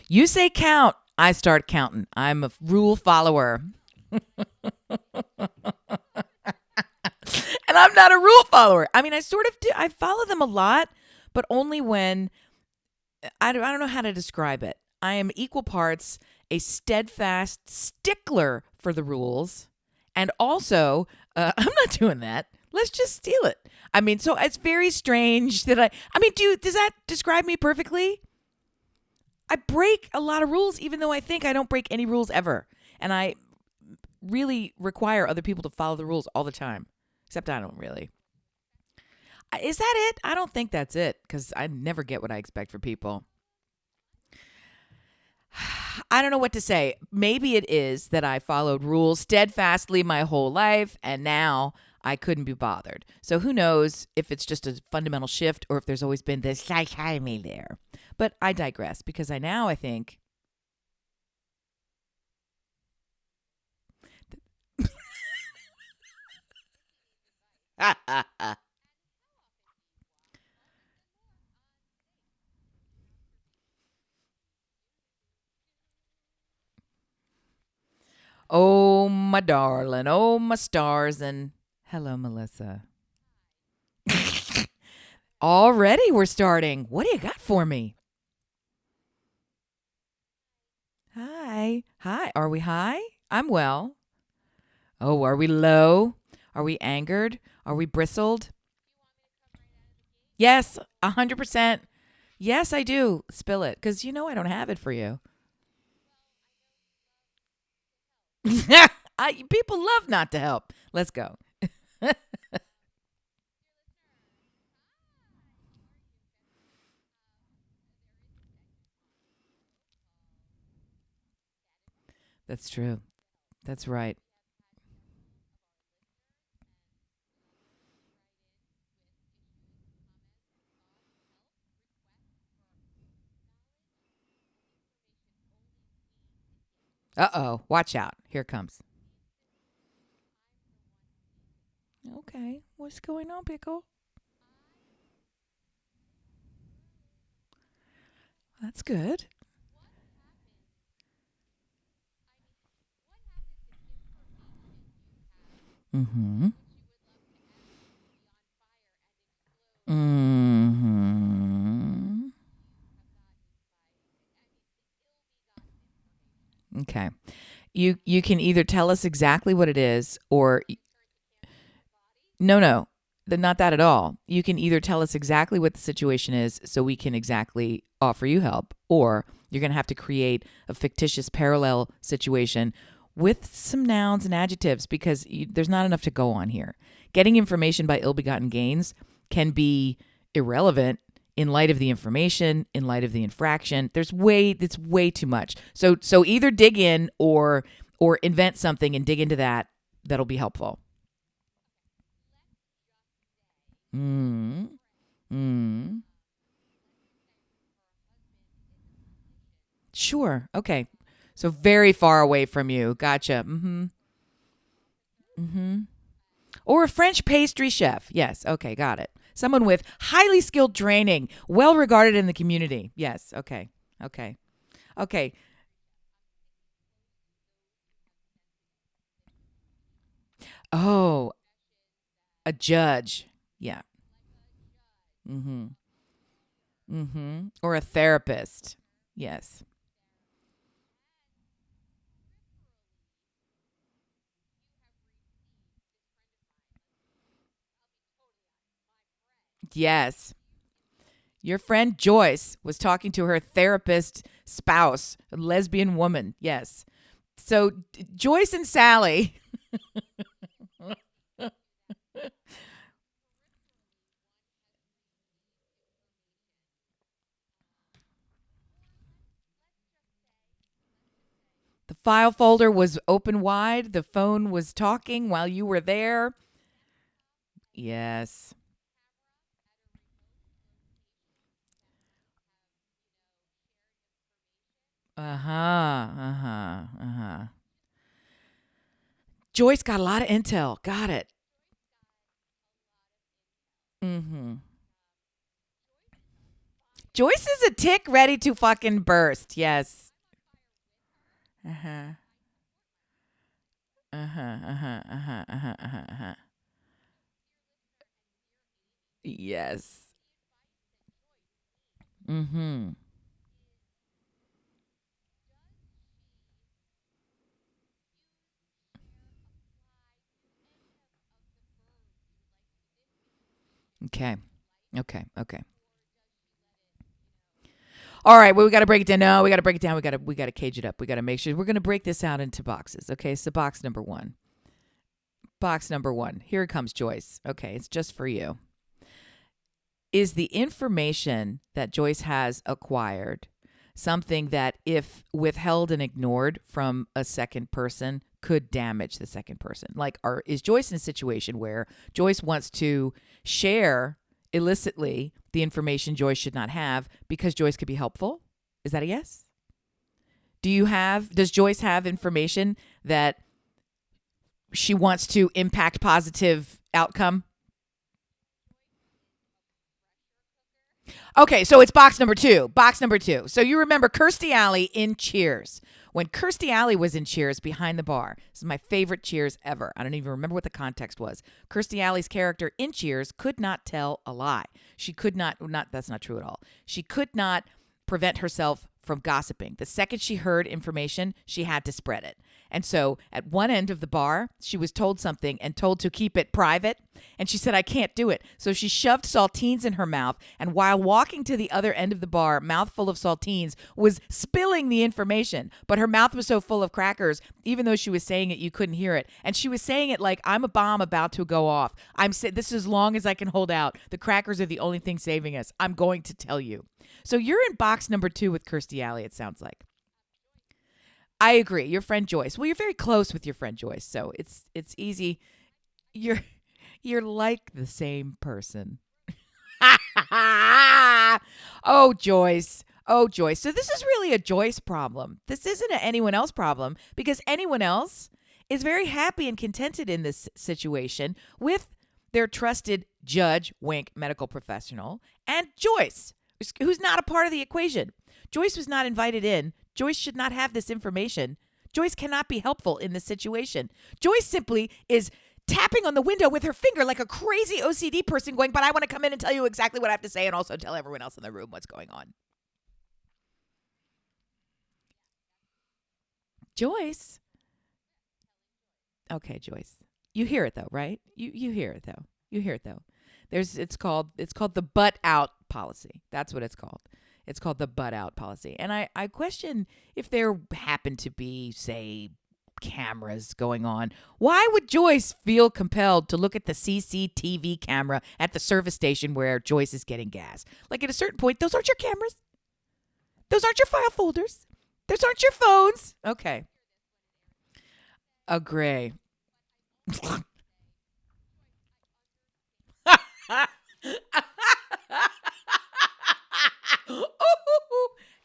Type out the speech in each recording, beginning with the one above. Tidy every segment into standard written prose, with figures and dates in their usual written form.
You say count, I start counting. I'm a rule follower. And I'm not a rule follower. I mean, I sort of do. I follow them a lot, but only when I don't know how to describe it. I am equal parts a steadfast stickler for the rules, and also I'm not doing that. Let's just steal it. I mean, so it's very strange that I mean, does that describe me perfectly? I break a lot of rules, even though I think I don't break any rules ever, and I really require other people to follow the rules all the time. Except I don't really. Is that it? I don't think that's it because I never get what I expect from people. I don't know what to say. Maybe it is that I followed rules steadfastly my whole life and now I couldn't be bothered. So who knows if it's just a fundamental shift or if there's always been this me there. But I digress because I think oh, my darling. Oh, my stars. And hello, Melissa. Already we're starting. What do you got for me? Hi. Hi. Are we high? I'm well. Oh, are we low? Are we angered? Are we bristled? Yes, 100%. Yes, I do. Spill it because you know I don't have it for you. People love not to help. Let's go. That's true. That's right. Uh-oh. Watch out. Here it comes. Okay. What's going on, Pickle? That's good. Mm-hmm. Mm-hmm. Okay. You can either tell us exactly what it is or no, not that at all. You can either tell us exactly what the situation is so we can exactly offer you help, or you're going to have to create a fictitious parallel situation with some nouns and adjectives because there's not enough to go on here. Getting information by ill-begotten gains can be irrelevant in light of the information, in light of the infraction. It's way too much. So either dig in or invent something and dig into that. That'll be helpful. Mm. Mm. Sure. Okay. So very far away from you. Gotcha. Mm-hmm. Mm-hmm. Or a French pastry chef. Yes. Okay. Got it. Someone with highly skilled training, well regarded in the community. Yes. Okay. Okay. Okay. Oh, a judge. Yeah. Mm-hmm. Mm-hmm. Or a therapist. Yes. Yes. Your friend Joyce was talking to her therapist spouse, a lesbian woman. Yes. So Joyce and Sally. The file folder was open wide. The phone was talking while you were there. Yes. Uh huh. Uh huh. Uh huh. Joyce got a lot of intel. Got it. Mm hmm. Joyce is a tick ready to fucking burst. Yes. Uh huh. Uh huh. Uh huh. Uh huh. Uh huh. Uh huh. Yes. Mm-hmm. Okay. Okay. Okay. All right. Well, we got to break it down. No, we got to break it down. We got to cage it up. We got to make sure we're going to break this out into boxes. Okay. So box number one. Box number one. Here comes Joyce. Okay. It's just for you. Is the information that Joyce has acquired something that, if withheld and ignored from a second person, could damage the second person? Like, is Joyce in a situation where Joyce wants to share illicitly the information Joyce should not have because Joyce could be helpful? Is that a yes? Does Joyce have information that she wants to impact positive outcome? Okay, so it's box number two. Box number two. So you remember Kirstie Alley in Cheers. When Kirstie Alley was in Cheers behind the bar, this is my favorite Cheers ever. I don't even remember what the context was. Kirstie Alley's character in Cheers could not tell a lie. She could not, that's not true at all. She could not prevent herself from gossiping. The second she heard information, she had to spread it. And so at one end of the bar, she was told something and told to keep it private. And she said, I can't do it. So she shoved saltines in her mouth. And while walking to the other end of the bar, mouthful of saltines, was spilling the information. But her mouth was so full of crackers, even though she was saying it, you couldn't hear it. And she was saying it like, I'm a bomb about to go off. This is as long as I can hold out. The crackers are the only thing saving us. I'm going to tell you. So you're in box number two with Kirstie Alley, it sounds like. I agree. Your friend Joyce. Well, you're very close with your friend Joyce, so it's easy. You're you're like the same person. Oh, Joyce. Oh, Joyce. So this is really a Joyce problem. This isn't an anyone else problem because anyone else is very happy and contented in this situation with their trusted judge, wink, medical professional, and Joyce, who's not a part of the equation. Joyce was not invited in. Joyce should not have this information. Joyce cannot be helpful in this situation. Joyce simply is tapping on the window with her finger like a crazy OCD person going, but I want to come in and tell you exactly what I have to say and also tell everyone else in the room what's going on. Joyce. Okay, Joyce. You hear it though, right? You hear it though. You hear it though. It's called the butt out policy. That's what it's called. It's called the butt out policy. And I question if there happen to be, say, cameras going on. Why would Joyce feel compelled to look at the CCTV camera at the service station where Joyce is getting gas? Like, at a certain point, those aren't your cameras. Those aren't your file folders. Those aren't your phones. Okay. Agree.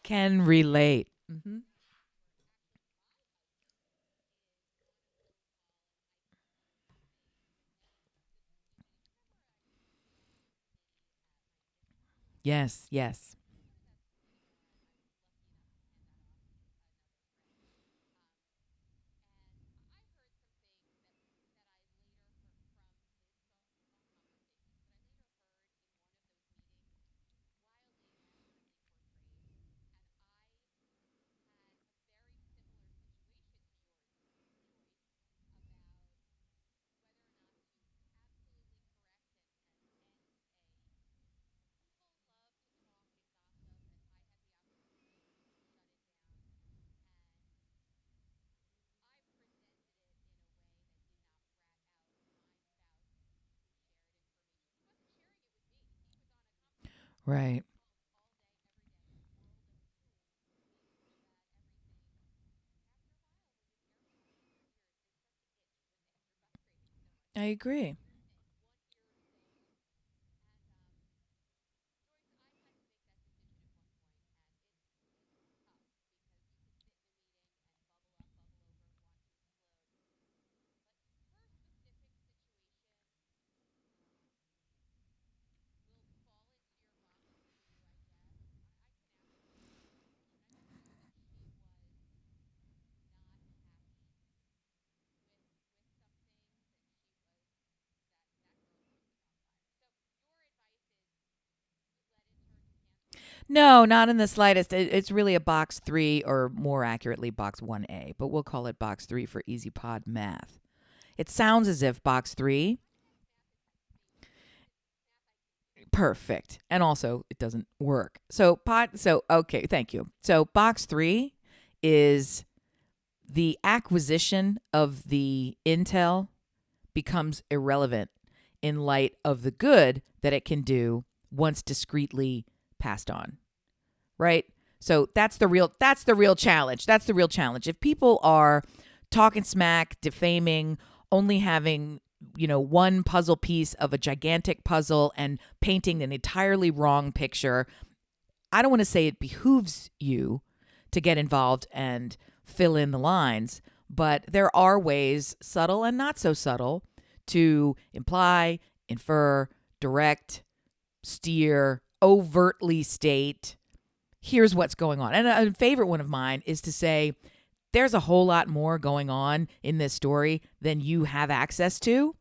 Can relate. Hmm. Yes, yes. Right. I agree. No, not in the slightest. It's really a box 3, or more accurately, box 1A, but we'll call it box 3 for easy pod math. It sounds as if box 3, perfect. And also, it doesn't work. Okay, thank you. So, box 3 is the acquisition of the intel becomes irrelevant in light of the good that it can do once discreetly passed on. Right? So that's the real challenge. That's the real challenge. If people are talking smack, defaming, only having, one puzzle piece of a gigantic puzzle and painting an entirely wrong picture, I don't want to say it behooves you to get involved and fill in the lines, but there are ways, subtle and not so subtle, to imply, infer, direct, steer, overtly state, here's what's going on. And a favorite one of mine is to say, there's a whole lot more going on in this story than you have access to.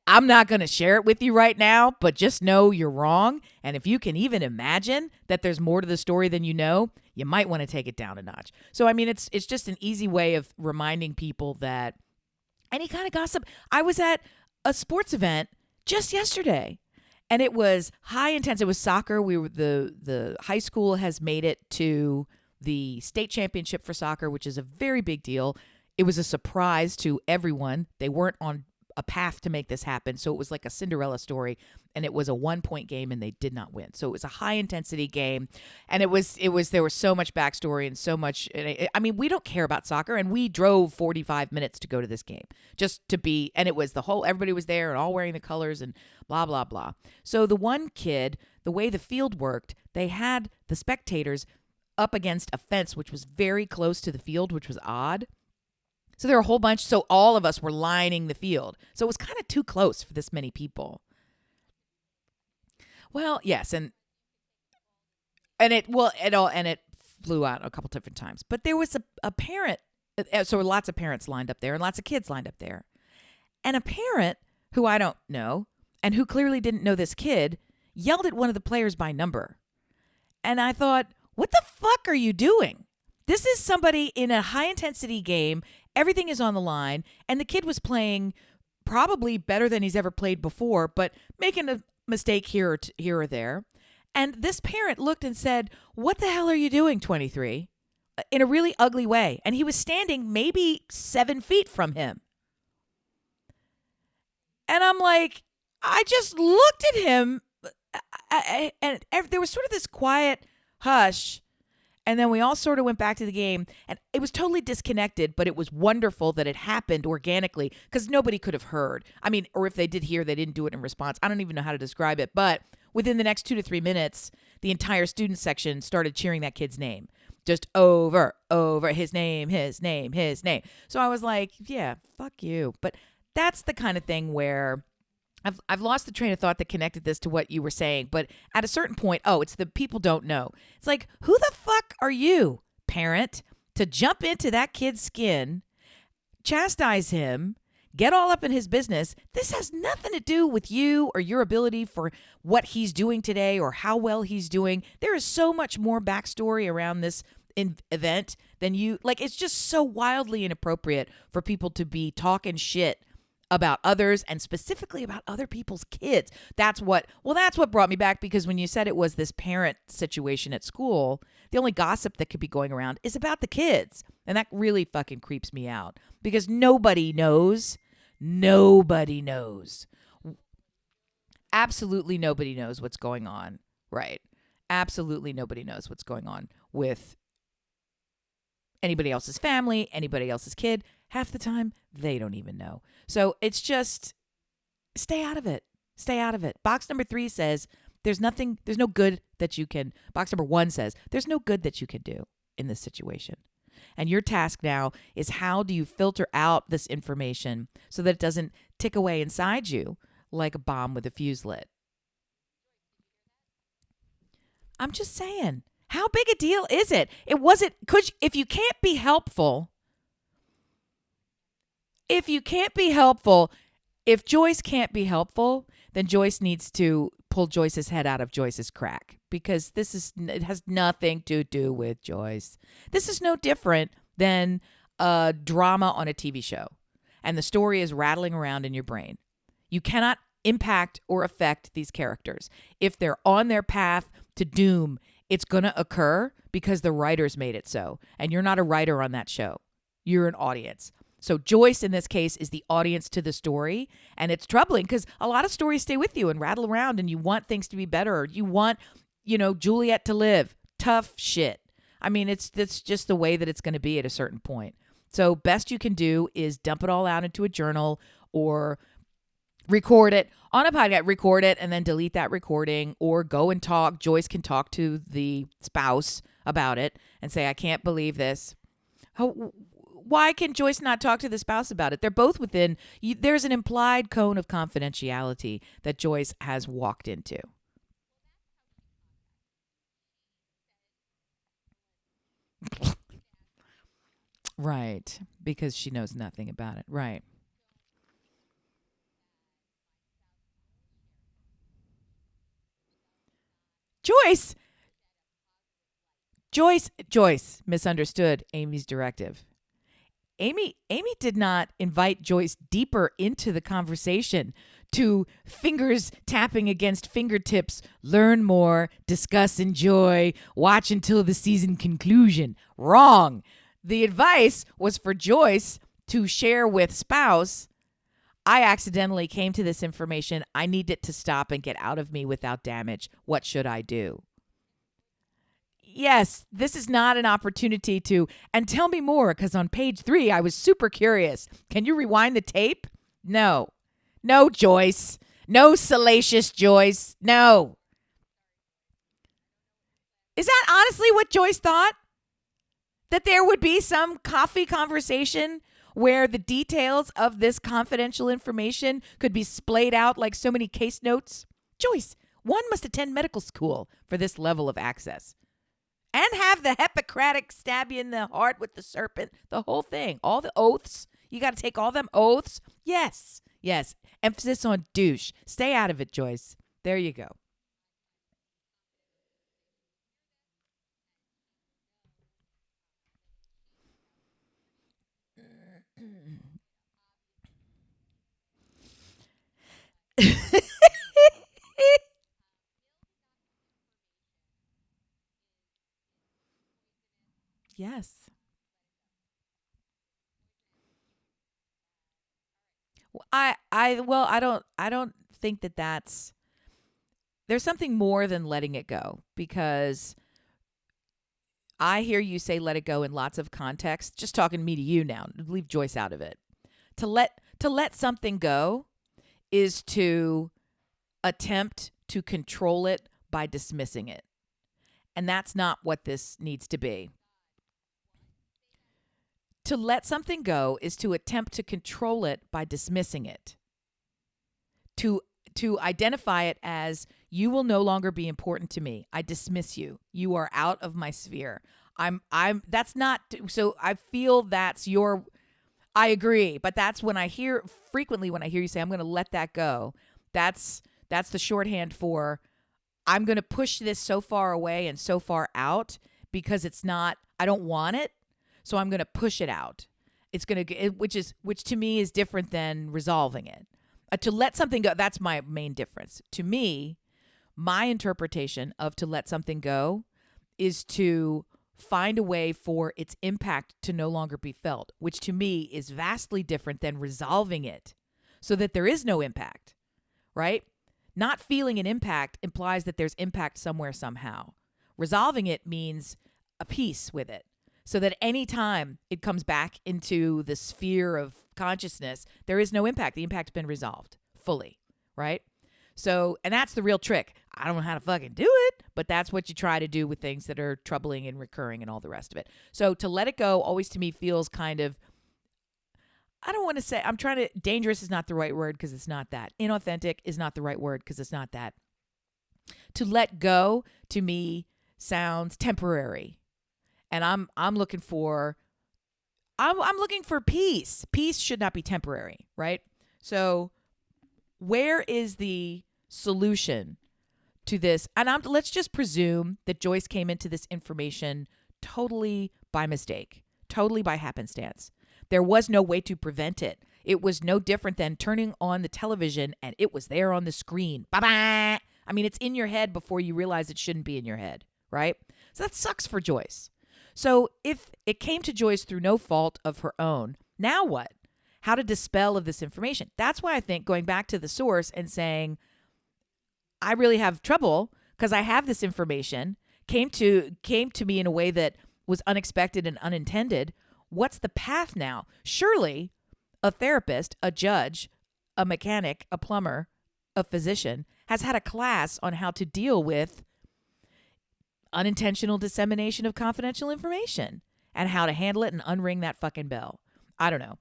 I'm not going to share it with you right now, but just know you're wrong. And if you can even imagine that there's more to the story than you know, you might want to take it down a notch. So, I mean, it's just an easy way of reminding people that any kind of gossip. I was at a sports event just yesterday, and it was high intense. It was soccer. The high school has made it to the state championship for soccer, which is a very big deal. It was a surprise to everyone. They weren't on a path to make this happen. So it was like a Cinderella story, and it was a 1-point game, and they did not win. So it was a high intensity game, and there was so much backstory and so much. I mean, we don't care about soccer, and we drove 45 minutes to go to this game just to be, and it was everybody was there and all wearing the colors and blah, blah, blah. So the one kid, the way the field worked, they had the spectators up against a fence, which was very close to the field, which was odd. So there were a whole bunch. So all of us were lining the field. So it was kind of too close for this many people. Well, yes, and it flew out a couple different times. But there was a parent. So lots of parents lined up there and lots of kids lined up there. And a parent who I don't know and who clearly didn't know this kid yelled at one of the players by number. And I thought, what the fuck are you doing? This is somebody in a high-intensity game. Everything is on the line. And the kid was playing probably better than he's ever played before, but making a mistake here or there. And this parent looked and said, what the hell are you doing, 23? In a really ugly way. And he was standing maybe 7 feet from him. And I'm like, I just looked at him, and there was sort of this quiet hush. And then we all sort of went back to the game, and it was totally disconnected, but it was wonderful that it happened organically because nobody could have heard. I mean, or if they did hear, they didn't do it in response. I don't even know how to describe it, but within the next 2 to 3 minutes, the entire student section started cheering that kid's name. Just over, his name. So I was like, yeah, fuck you. But that's the kind of thing where I've lost the train of thought that connected this to what you were saying, but at a certain point, it's the people don't know. It's like, who the fuck are you, parent, to jump into that kid's skin, chastise him, get all up in his business? This has nothing to do with you or your ability for what he's doing today or how well he's doing. There is so much more backstory around this event than you, like, it's just so wildly inappropriate for people to be talking shit about others and specifically about other people's kids. That's what brought me back, because when you said it was this parent situation at school, the only gossip that could be going around is about the kids. And that really fucking creeps me out because nobody knows. Absolutely nobody knows what's going on. Right. Absolutely nobody knows what's going on with anybody else's family, anybody else's kid. Half the time, they don't even know. So it's just, stay out of it. Stay out of it. Box number 3 says, there's no good that you can, box number 1 says, there's no good that you can do in this situation. And your task now is, how do you filter out this information so that it doesn't tick away inside you like a bomb with a fuse lit? I'm just saying, how big a deal is it? If you can't be helpful, if Joyce can't be helpful, then Joyce needs to pull Joyce's head out of Joyce's crack, because it has nothing to do with Joyce. This is no different than a drama on a TV show, and the story is rattling around in your brain. You cannot impact or affect these characters. If they're on their path to doom, it's going to occur because the writers made it so, and you're not a writer on that show. You're an audience. So Joyce, in this case, is the audience to the story, and it's troubling because a lot of stories stay with you and rattle around, and you want things to be better. Or you want, Juliet to live. Tough shit. I mean, it's just the way that it's going to be at a certain point. So best you can do is dump it all out into a journal or record it on a podcast, record it and then delete that recording, or go and talk. Joyce can talk to the spouse about it and say, I can't believe this. Why can Joyce not talk to the spouse about it? They're both within, there's an implied cone of confidentiality that Joyce has walked into. Right, because she knows nothing about it. Right. Joyce, Joyce misunderstood Amy's directive. Amy did not invite Joyce deeper into the conversation to fingers tapping against fingertips, learn more, discuss, enjoy, watch until the season conclusion. Wrong. The advice was for Joyce to share with spouse. I accidentally came to this information. I need it to stop and get out of me without damage. What should I do? Yes, this is not an opportunity to, and tell me more, because on page 3, I was super curious. Can you rewind the tape? No. No, Joyce. No, salacious Joyce. No. Is that honestly what Joyce thought? That there would be some coffee conversation where the details of this confidential information could be splayed out like so many case notes? Joyce, one must attend medical school for this level of access. And have the Hippocratic stab you in the heart with the serpent, the whole thing, all the oaths. You got to take all them oaths. Yes, yes. Emphasis on douche. Stay out of it, Joyce. There you go. Yes. I don't think that that's, there's something more than letting it go, because I hear you say let it go in lots of contexts. Just talking me to you now. Leave Joyce out of it. To let something go is to attempt to control it by dismissing it. And that's not what this needs to be. To let something go is to attempt to control it by dismissing it. To identify it as, you will no longer be important to me. I dismiss you. You are out of my sphere. I'm that's not, so I feel that's your, I agree, but that's when I hear you say I'm going to let that go. That's the shorthand for, I'm going to push this so far away and so far out because it's not, I don't want it. So I'm going to push it out. It's going to, which to me is different than resolving it. To let something go, that's my main difference. To me, my interpretation of to let something go is to find a way for its impact to no longer be felt, which to me is vastly different than resolving it so that there is no impact, right? Not feeling an impact implies that there's impact somewhere, somehow. Resolving it means a peace with it, so that any time it comes back into the sphere of consciousness, there is no impact. The impact's been resolved fully, right? So, and that's the real trick. I don't know how to fucking do it, but that's what you try to do with things that are troubling and recurring and all the rest of it. So to let it go always to me feels kind of, I don't want to say, dangerous is not the right word because it's not that. Inauthentic is not the right word because it's not that. To let go to me sounds temporary. And I'm looking for peace. Peace should not be temporary, right? So where is the solution to this. And let's just presume that Joyce came into this information totally by mistake, totally by happenstance. There was no way to prevent it. It was no different than turning on the television and it was there on the screen. Bye-bye. I mean, it's in your head before you realize it shouldn't be in your head, right? So that sucks for Joyce. So if it came to Joyce through no fault of her own, now what? How to dispel of this information? That's why I think going back to the source and saying, I really have trouble because I have this information, came to me in a way that was unexpected and unintended. What's the path now? Surely a therapist, a judge, a mechanic, a plumber, a physician has had a class on how to deal with unintentional dissemination of confidential information and how to handle it and unring that fucking bell. I don't know.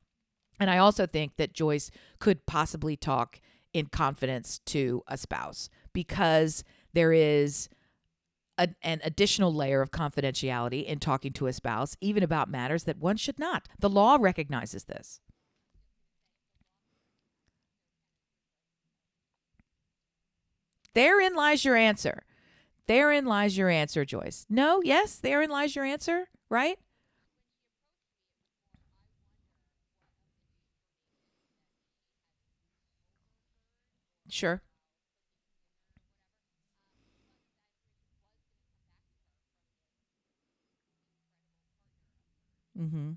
And I also think that Joyce could possibly talk in confidence to a spouse because there is an additional layer of confidentiality in talking to a spouse, even about matters that one should not. The law recognizes this. Therein lies your answer. Therein lies your answer, Joyce. No, yes, therein lies your answer, right? Sure. Mm-hmm.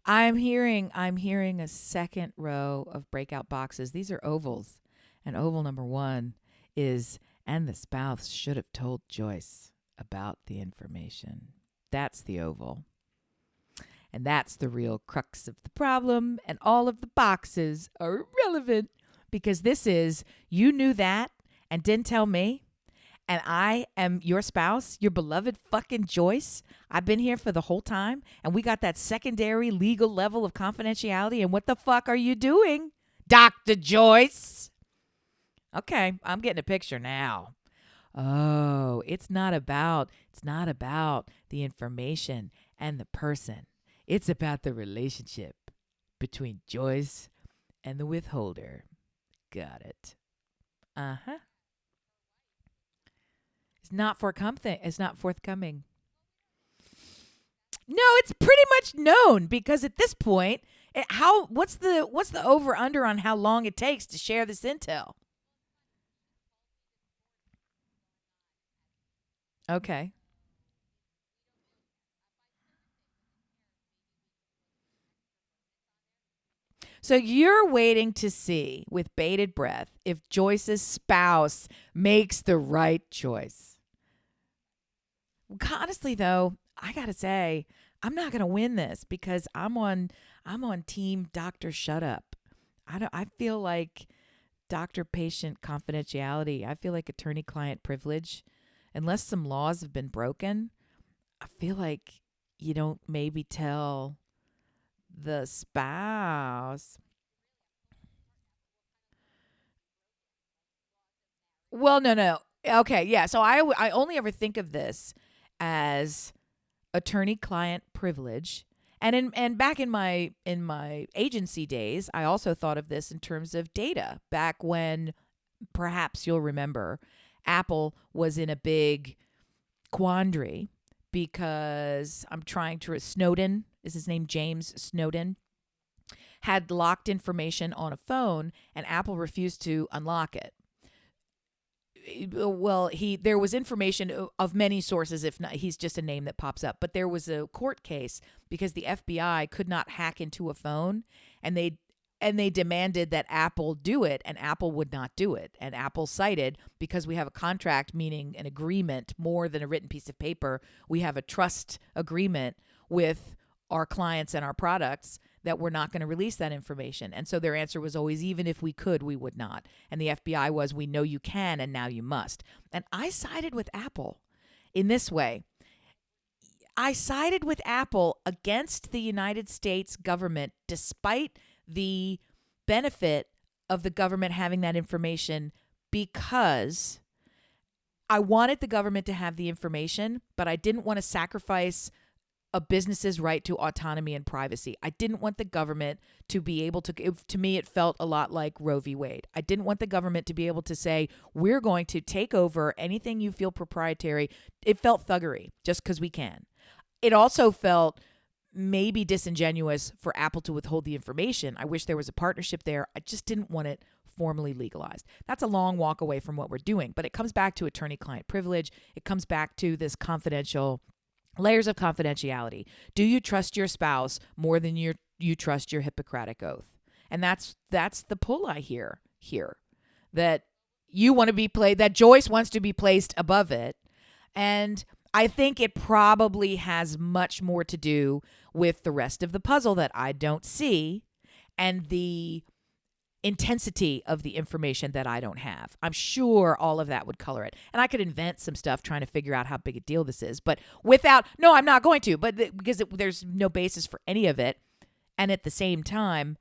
I'm hearing a second row of breakout boxes. These are ovals. And oval number 1 is, and the spouse should have told Joyce about the information. That's the oval. And that's the real crux of the problem. And all of the boxes are irrelevant because this is, you knew that and didn't tell me. And I am your spouse, your beloved fucking Joyce. I've been here for the whole time. And we got that secondary legal level of confidentiality. And what the fuck are you doing, Dr. Joyce? Okay, I'm getting a picture now. Oh, it's not about the information and the person. It's about the relationship between Joyce and the withholder. Got it. Uh-huh. It's not forthcoming. No, it's pretty much known because at this point, what's the over under on how long it takes to share this intel? Okay. So you're waiting to see with bated breath if Joyce's spouse makes the right choice. Honestly though, I got to say, I'm not going to win this because I'm on team Dr. Shut Up. I feel like doctor patient confidentiality. I feel like attorney client privilege. Unless some laws have been broken, I feel like you don't maybe tell the spouse. Well, no, no. Okay, yeah. So I only ever think of this as attorney client privilege. And back in my agency days, I also thought of this in terms of data. Back when perhaps you'll remember Apple was in a big quandary because I'm trying to Snowden, is his name James Snowden, had locked information on a phone and Apple refused to unlock it. Well, he there was information of many sources. If not, he's just a name that pops up. But there was a court case because the FBI could not hack into a phone, and they demanded that Apple do it, and Apple would not do it. And Apple cited, because we have a contract, meaning an agreement more than a written piece of paper. We have a trust agreement with our clients and our products that we're not going to release that information. And so their answer was always, even if we could, we would not. And the FBI was, we know you can, and now you must. And I sided with Apple in this way. I sided with Apple against the United States government, despite the benefit of the government having that information, because I wanted the government to have the information, but I didn't want to sacrifice a business's right to autonomy and privacy. I didn't want the government to be able to me, it felt a lot like Roe v. Wade. I didn't want the government to be able to say, we're going to take over anything you feel proprietary. It felt thuggery just because we can. It also felt maybe disingenuous for Apple to withhold the information. I wish there was a partnership there. I just didn't want it formally legalized. That's a long walk away from what we're doing, but it comes back to attorney-client privilege. It comes back to this confidential layers of confidentiality. Do you trust your spouse more than you trust your Hippocratic oath? And that's the pull I hear here, that you want to be played, that Joyce wants to be placed above it. And I think it probably has much more to do with the rest of the puzzle that I don't see, and the intensity of the information that I don't have. I'm sure all of that would color it. And I could invent some stuff trying to figure out how big a deal this is, but no, I'm not going to, but because there's no basis for any of it. And at the same time,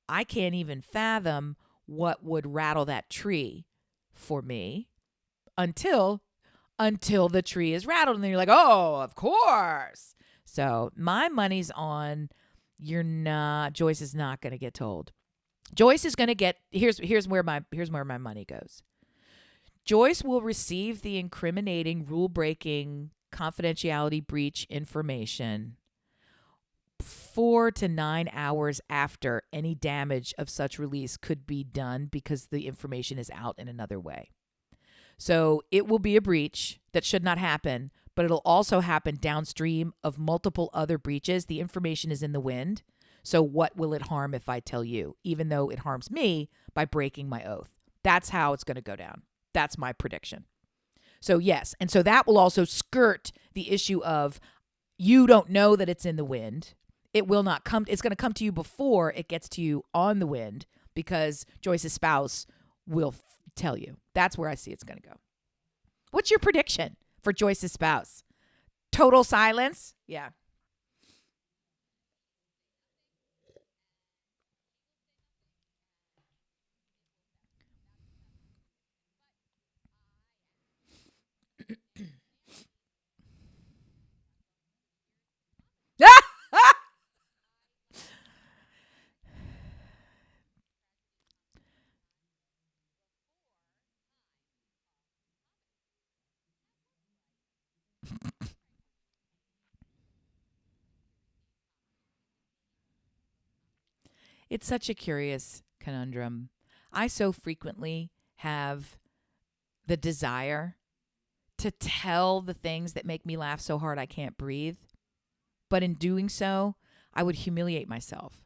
I can't even fathom what would rattle that tree for me until the tree is rattled. And then you're like, oh, of course. So my money's on Joyce is not going to get told. Joyce is going to get, here's where my money goes. Joyce will receive the incriminating, rule-breaking, confidentiality breach information 4 to 9 hours after any damage of such release could be done because the information is out in another way. So it will be a breach that should not happen, but it'll also happen downstream of multiple other breaches. The information is in the wind. So what will it harm if I tell you, even though it harms me by breaking my oath? That's how it's going to go down. That's my prediction. So yes, and so that will also skirt the issue of you don't know that it's in the wind. It will not come. It's going to come to you before it gets to you on the wind because Joyce's spouse will tell you. That's where I see it's going to go. What's your prediction for Joyce's spouse? Total silence? Yeah. It's such a curious conundrum. I so frequently have the desire to tell the things that make me laugh so hard I can't breathe. But in doing so, I would humiliate myself,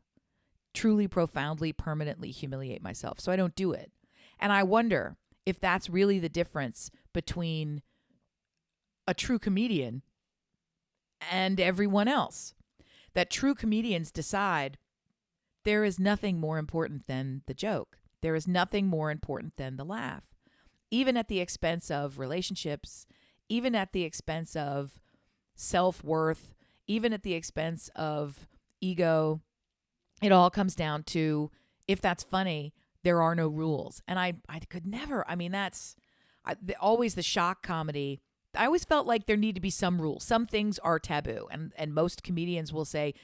truly, profoundly, permanently humiliate myself. So I don't do it. And I wonder if that's really the difference between a true comedian and everyone else. That true comedians decide there is nothing more important than the joke. There is nothing more important than the laugh, even at the expense of relationships, even at the expense of self-worth, even at the expense of ego. It all comes down to, if that's funny, there are no rules. And I could never, I mean, always the shock comedy. I always felt like there need to be some rules. Some things are taboo. And most comedians will say,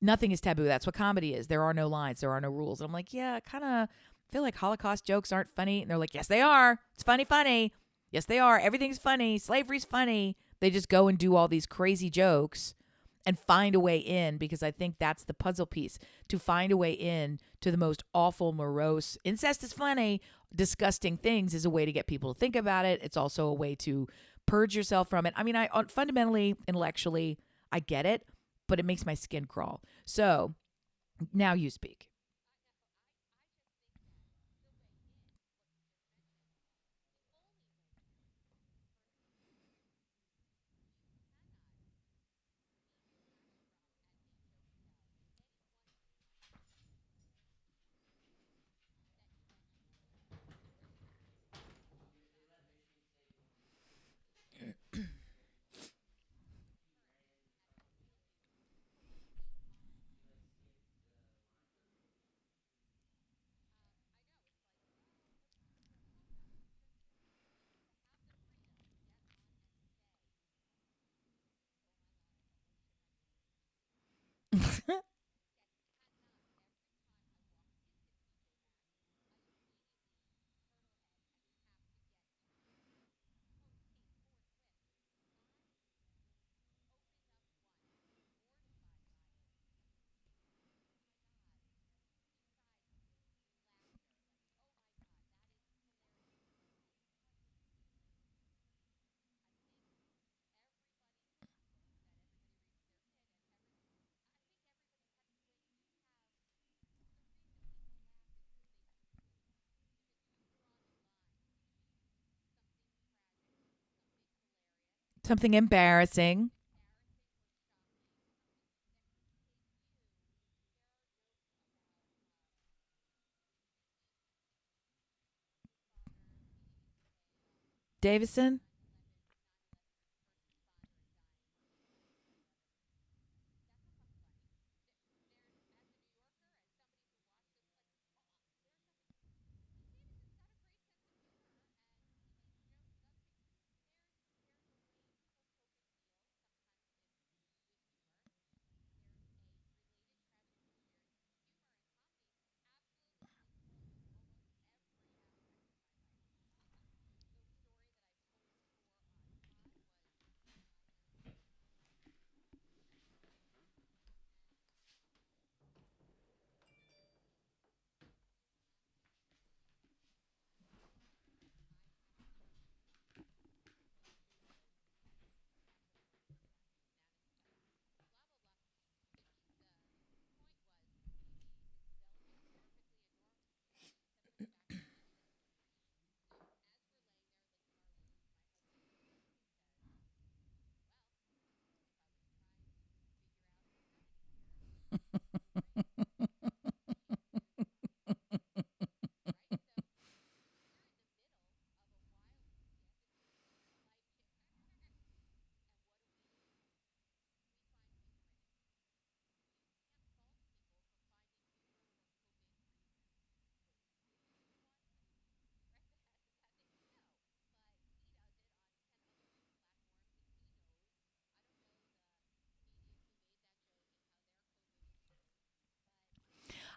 nothing is taboo. That's what comedy is. There are no lines. There are no rules. And I'm like, yeah, I kind of feel like Holocaust jokes aren't funny. And they're like, yes, they are. It's funny. Yes, they are. Everything's funny. Slavery's funny. They just go and do all these crazy jokes and find a way in, because I think that's the puzzle piece, to find a way in to the most awful, morose, incest is funny, disgusting things is a way to get people to think about it. It's also a way to purge yourself from it. I mean, I fundamentally, intellectually, I get it, but it makes my skin crawl. So now you speak. Something embarrassing. Davison?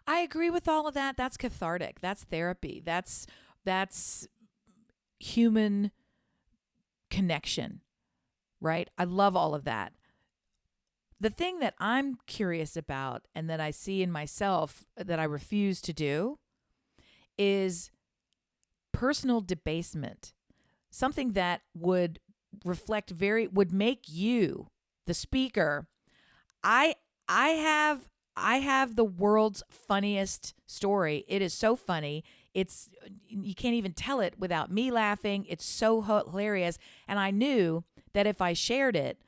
I agree with all of that. That's cathartic. That's therapy. That's human connection, right? I love all of that. The thing that I'm curious about and that I see in myself that I refuse to do is personal debasement. Something that would make you the speaker. I I have I have the world's funniest story. It is so funny. It's you can't even tell it without me laughing. It's so hilarious, and I knew that if I shared it,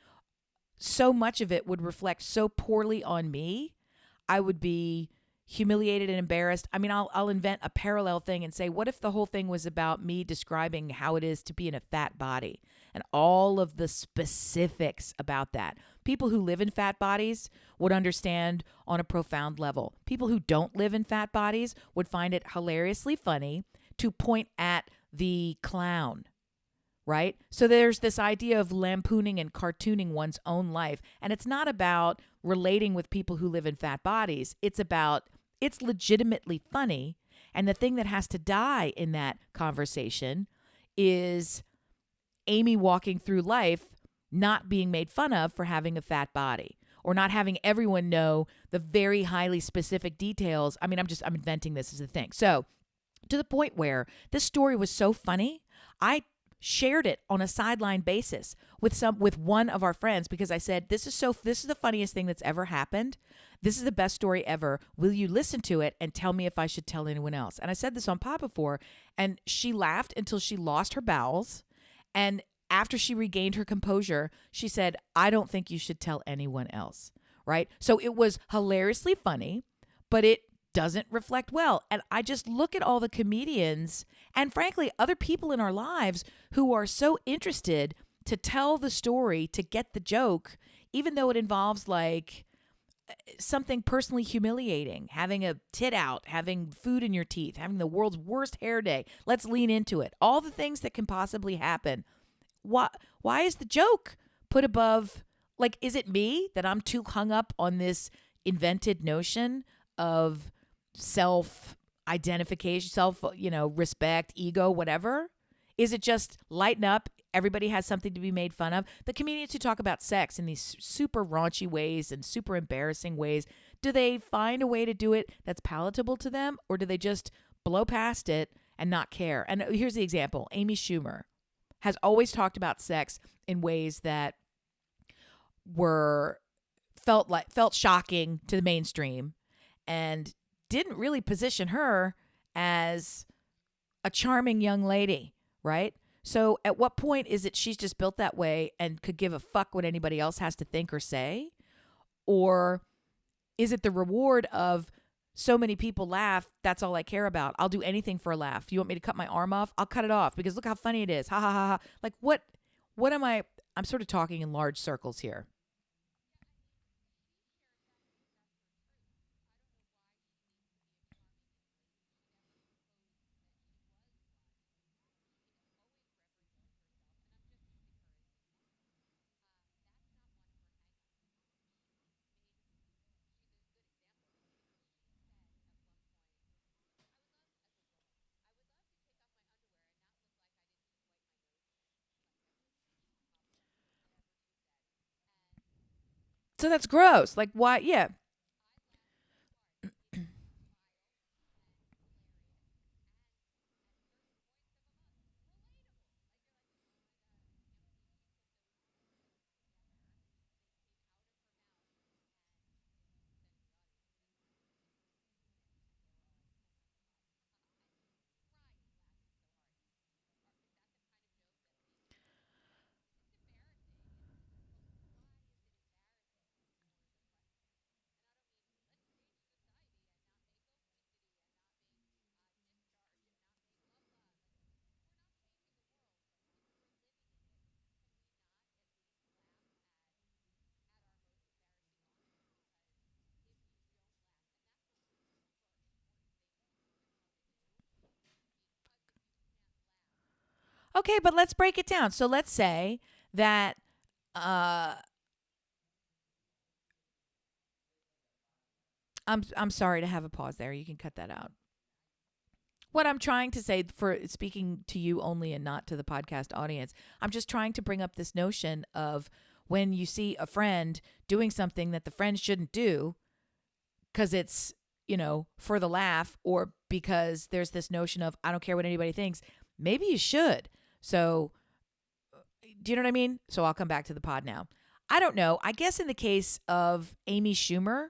so much of it would reflect so poorly on me. I would be humiliated and embarrassed. I mean, I'll invent a parallel thing and say, what if the whole thing was about me describing how it is to be in a fat body and all of the specifics about that? People who live in fat bodies would understand on a profound level. People who don't live in fat bodies would find it hilariously funny to point at the clown, right? So there's this idea of lampooning and cartooning one's own life. And it's not about relating with people who live in fat bodies. It's legitimately funny. And the thing that has to die in that conversation is Amy walking through life not being made fun of for having a fat body or not having everyone know the very highly specific details. I mean, I'm inventing this as a thing. So to the point where this story was so funny, I shared it on a sideline basis with one of our friends because I said, this is the funniest thing that's ever happened. This is the best story ever. Will you listen to it and tell me if I should tell anyone else? And I said this on Pod before, and she laughed until she lost her bowels. And after she regained her composure, she said, I don't think you should tell anyone else. Right? So it was hilariously funny, but it doesn't reflect well. And I just look at all the comedians and frankly, other people in our lives who are so interested to tell the story, to get the joke, even though it involves like something personally humiliating, having a tit out, having food in your teeth, having the world's worst hair day. Let's lean into it. All the things that can possibly happen. Why is the joke put above, like, is it me that I'm too hung up on this invented notion of self identification, respect, ego, whatever? Is it just lighten up? Everybody has something to be made fun of. The comedians who talk about sex in these super raunchy ways and super embarrassing ways, do they find a way to do it that's palatable to them, or do they just blow past it and not care? And here's the example. Amy Schumer has always talked about sex in ways that were felt shocking to the mainstream and didn't really position her as a charming young lady, right? So at what point is it she's just built that way and could give a fuck what anybody else has to think or say? Or is it the reward of so many people laugh, that's all I care about. I'll do anything for a laugh. You want me to cut my arm off? I'll cut it off because look how funny it is. Ha ha ha ha. Like what am I I'm sort of talking in large circles here. So that's gross. Like why yeah. Okay, but let's break it down. So let's say that uh I'm sorry to have a pause there. You can cut that out. What I'm trying to say, for speaking to you only and not to the podcast audience, I'm just trying to bring up this notion of when you see a friend doing something that the friend shouldn't do because it's, for the laugh, or because there's this notion of I don't care what anybody thinks. Maybe you should. So, do you know what I mean? So I'll come back to the pod now. I don't know. I guess in the case of Amy Schumer,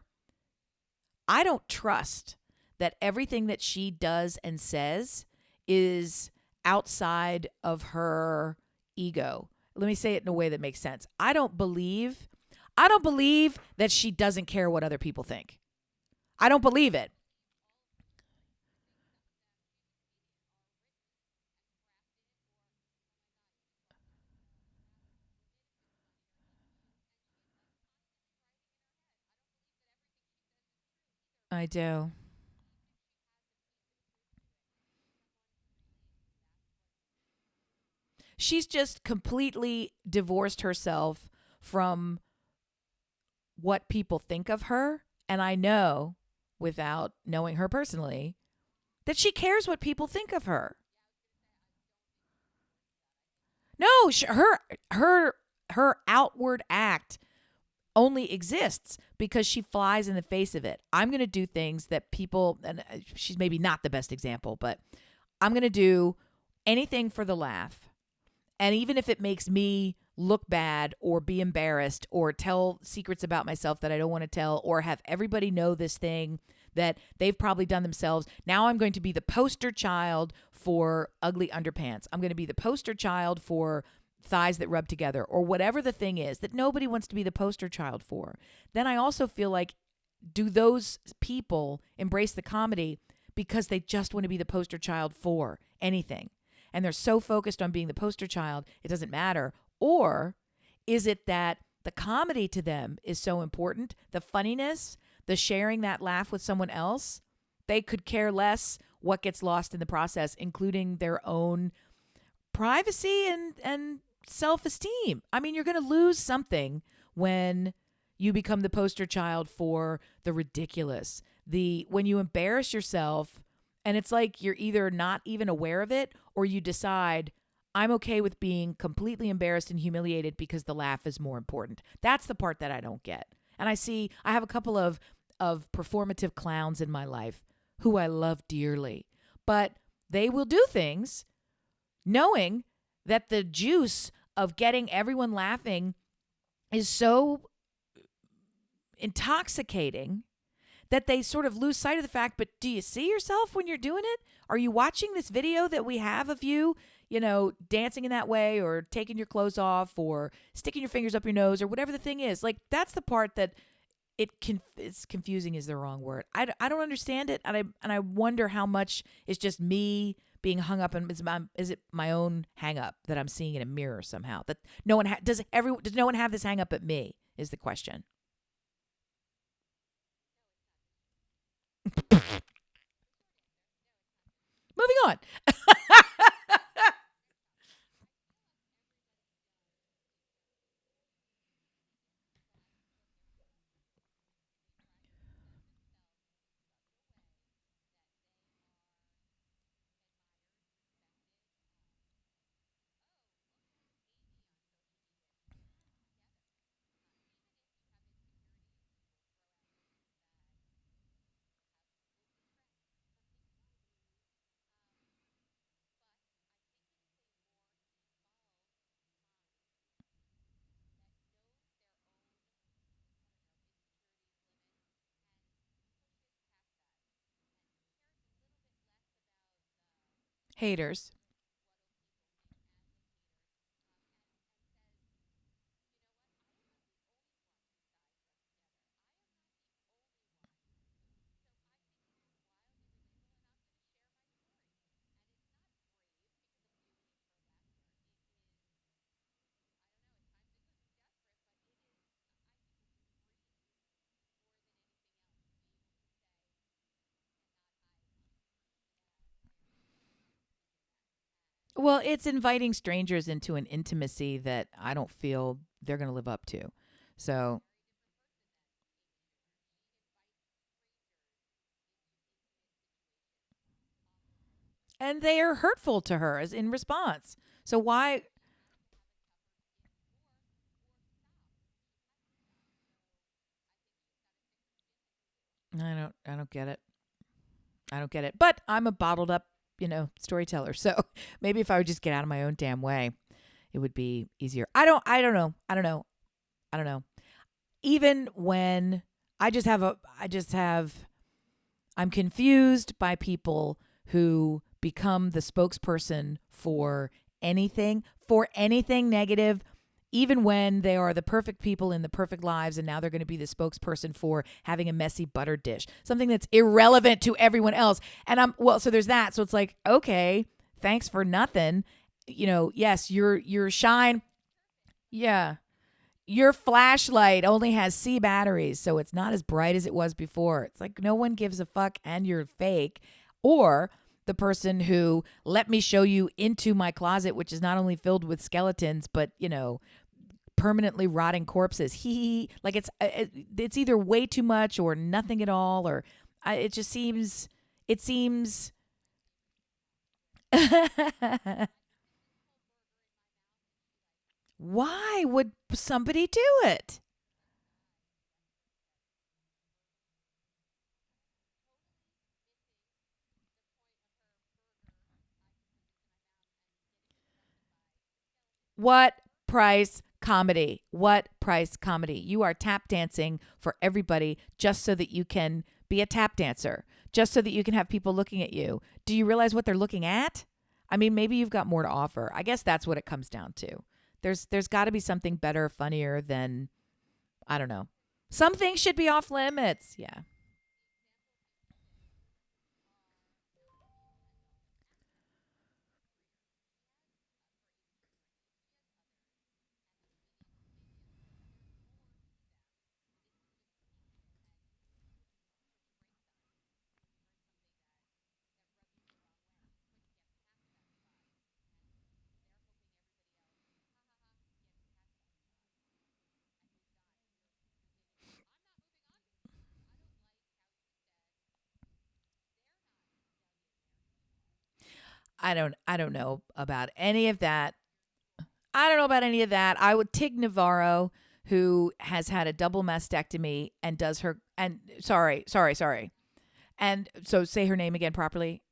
I don't trust that everything that she does and says is outside of her ego. Let me say it in a way that makes sense. I don't believe that she doesn't care what other people think. I don't believe it. I do. She's just completely divorced herself from what people think of her. And I know, without knowing her personally, that she cares what people think of her. No, her outward act only exists because she flies in the face of it. I'm going to do things that people, and she's maybe not the best example, but I'm going to do anything for the laugh. And even if it makes me look bad or be embarrassed or tell secrets about myself that I don't want to tell or have everybody know this thing that they've probably done themselves. Now I'm going to be the poster child for ugly underpants. I'm going to be the poster child for thighs that rub together or whatever the thing is that nobody wants to be the poster child for. Then I also feel like, do those people embrace the comedy because they just want to be the poster child for anything? And they're so focused on being the poster child, it doesn't matter. Or is it that the comedy to them is so important, the funniness, the sharing that laugh with someone else, they could care less what gets lost in the process, including their own privacy and self-esteem. I mean, you're going to lose something when you become the poster child for the ridiculous. When you embarrass yourself, and it's like you're either not even aware of it or you decide I'm okay with being completely embarrassed and humiliated because the laugh is more important. That's the part that I don't get. And I have a couple of performative clowns in my life who I love dearly, but they will do things knowing that the juice of getting everyone laughing is so intoxicating that they sort of lose sight of the fact, but do you see yourself when you're doing it? Are you watching this video that we have of you, dancing in that way or taking your clothes off or sticking your fingers up your nose or whatever the thing is. Like, that's the part that it's confusing is the wrong word. I don't understand it, and I wonder how much is just me being hung up, and is it my own hang up that I'm seeing in a mirror somehow, that no one does no one have this hang up at me is the question. Moving on. Haters. Well, it's inviting strangers into an intimacy that I don't feel they're going to live up to. So, and they are hurtful to her as in response. So why I don't get it. I don't get it. But I'm a bottled up, storyteller. So maybe if I would just get out of my own damn way, it would be easier. I don't know. I don't know. I don't know. Even when I just have I'm confused by people who become the spokesperson for anything negative, even when they are the perfect people in the perfect lives, and now they're going to be the spokesperson for having a messy butter dish, something that's irrelevant to everyone else. And so there's that. So it's like, okay, thanks for nothing. Yes, your shine. Yeah. Your flashlight only has C batteries, so it's not as bright as it was before. It's like no one gives a fuck and you're fake. Or the person who let me show you into my closet, which is not only filled with skeletons, but, permanently rotting corpses. Like it's either way too much or nothing at all, or it just seems, it seems. Why would somebody do it? What price comedy? What price comedy? You are tap dancing for everybody just so that you can be a tap dancer, just so that you can have people looking at you. Do you realize what they're looking at? I mean, maybe you've got more to offer. I guess that's what it comes down to. There's got to be something better, funnier than, I don't know. Some things should be off limits. Yeah. I don't know about any of that. I don't know about any of that. I would Tig Navarro, who has had a double mastectomy and does her and sorry. And so say her name again properly.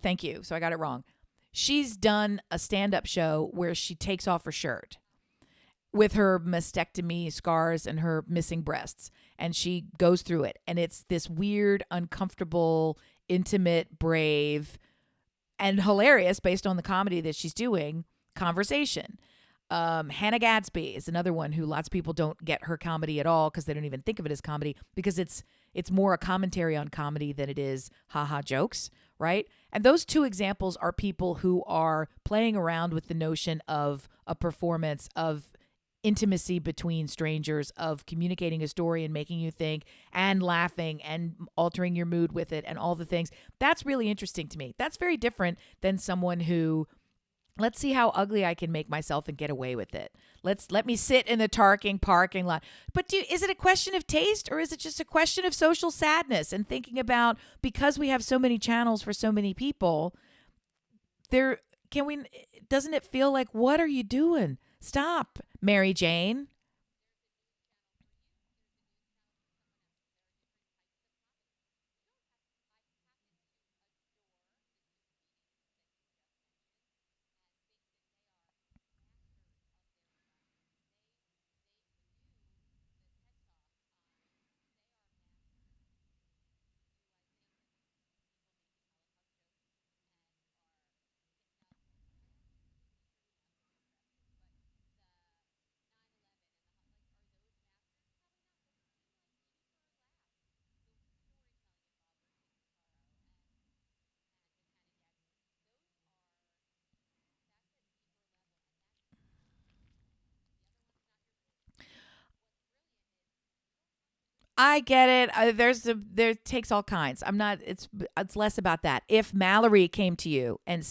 Thank you. So I got it wrong. She's done a stand-up show where she takes off her shirt with her mastectomy scars and her missing breasts, and she goes through it, and it's this weird, uncomfortable, intimate, brave, and hilarious based on the comedy that she's doing. Conversation. Hannah Gadsby is another one who lots of people don't get her comedy at all because they don't even think of it as comedy because it's more a commentary on comedy than it is haha jokes, right? And those two examples are people who are playing around with the notion of a performance, of intimacy between strangers, of communicating a story and making you think and laughing and altering your mood with it and all the things. That's really interesting to me. That's very different than someone who, let's see how ugly I can make myself and get away with it. Let me sit in the parking lot. But is it a question of taste, or is it just a question of social sadness and thinking about, because we have so many channels for so many people, there can we doesn't it feel like, what are you doing? Stop, Mary Jane. I get it. There takes all kinds. I'm not. It's less about that. If Mallory came to you and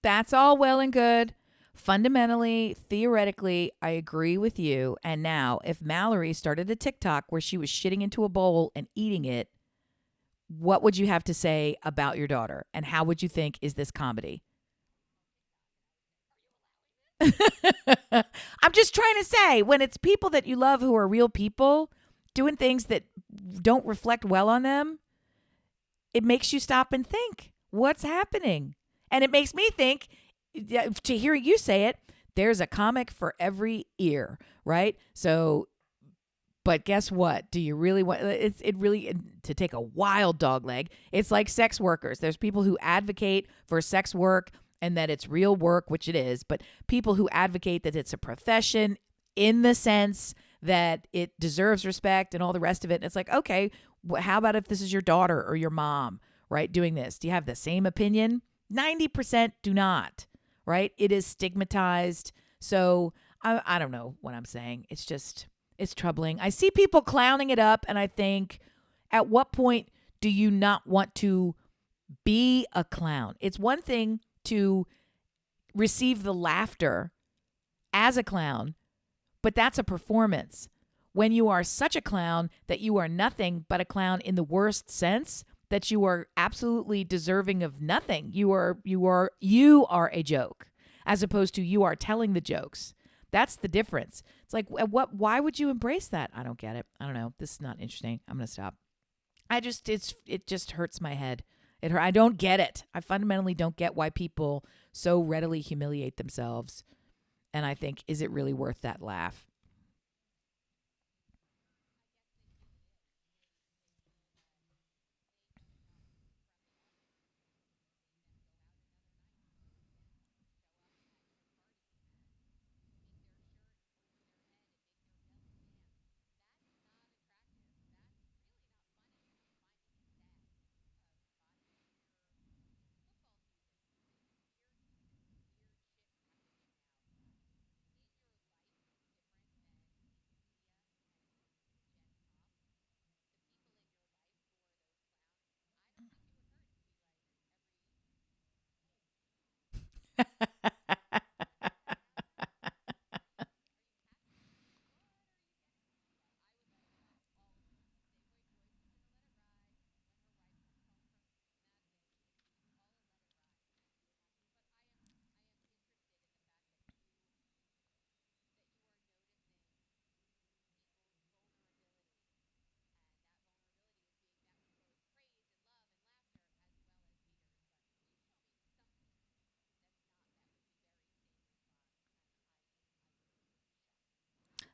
that's all well and good. Fundamentally, theoretically, I agree with you. And now, if Mallory started a TikTok where she was shitting into a bowl and eating it, what would you have to say about your daughter? And how would you think, is this comedy? I'm just trying to say, when it's people that you love who are real people doing things that don't reflect well on them, it makes you stop and think, what's happening? And it makes me think, to hear you say it, there's a comic for every ear, right? So, but guess what? Do you really want it really to take a wild dog leg? It's like sex workers. There's people who advocate for sex work and that it's real work, which it is, but people who advocate that it's a profession in the sense that it deserves respect and all the rest of it. And it's like, okay, how about if this is your daughter or your mom, right, doing this? Do you have the same opinion? 90% do not, right? It is stigmatized. So I don't know what I'm saying. It's just, it's troubling. I see people clowning it up, and I think, at what point do you not want to be a clown? It's one thing to receive the laughter as a clown, but that's a performance. When you are such a clown that you are nothing but a clown in the worst sense, that you are absolutely deserving of nothing. You are a joke, as opposed to you are telling the jokes. That's the difference. It's like, why would you embrace that? I don't get it. I don't know. This is not interesting. I'm going to stop. It just hurts my head. I don't get it. I fundamentally don't get why people so readily humiliate themselves. And I think, is it really worth that laugh?